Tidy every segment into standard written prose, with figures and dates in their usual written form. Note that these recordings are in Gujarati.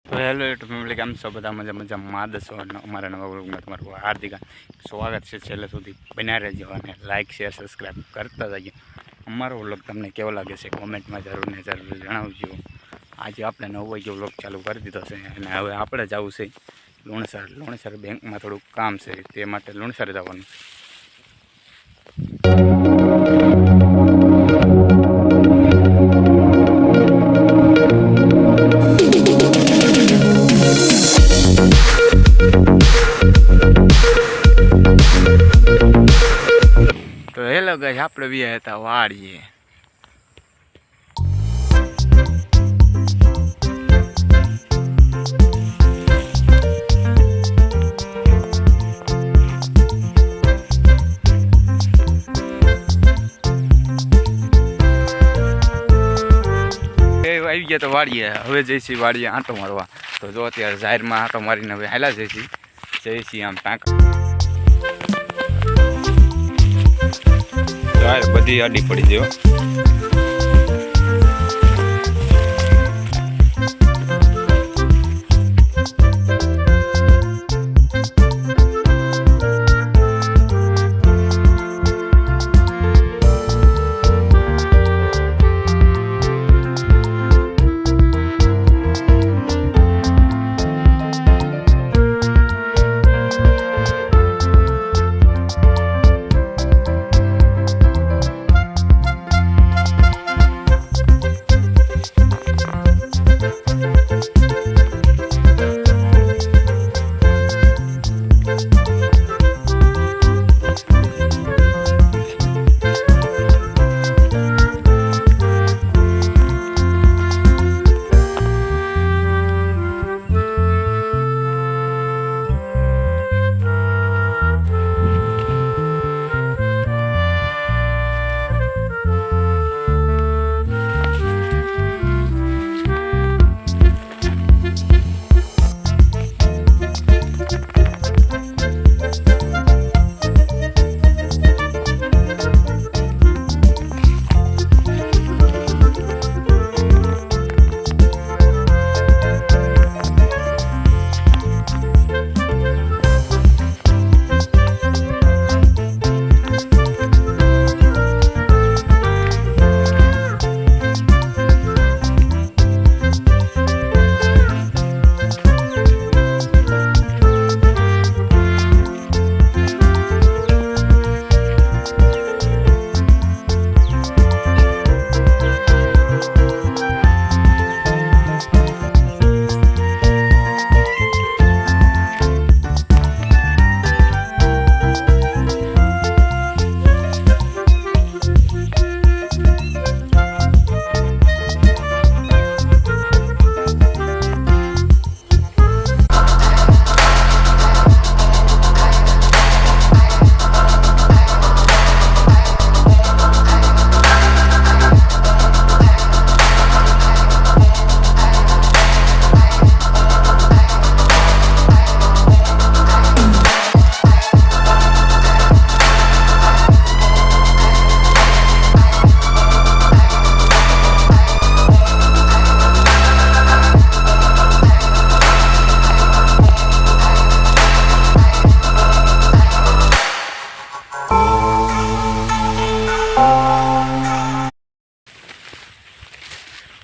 તો હેલો યુટ્યુબ ફેમિલી, કેમ છો બધા? મજામાં દસો અમારા નવા વ્લોગમાં તમારું હાર્દિક સ્વાગત છે. છેલ્લે સુધી બન્યા રહેજો અને લાઇક શેર સબસ્ક્રાઈબ કરતા જજો. અમારો વ્લોગ તમને કેવો લાગે છે કોમેન્ટમાં જરૂર ને જરૂર જણાવજો. આજે આપણે 9 વાગ્યે વ્લોગ ચાલુ કરી દીધો છે અને હવે આપણે જવું છે લુણસર બેંકમાં થોડુંક કામ છે, તે માટે લુણસર જવાનું છે. તો હેલો ગાઈસ, આપણે બી હતા વાડીએ. આવી ગયા તો વાડીએ. હવે જઈશી વાડીએ આંટો મારવા. તો જો અત્યારે જાહેરમાં આંટો મારીને હવે હાલા જઈશી આમ ટાંકા. બધી આડી પડી જાય.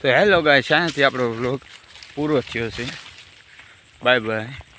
તો હેલો ગાઈસ, અહીંયાથી આપણો વ્લોગ પૂરો થયો છે. Bye bye.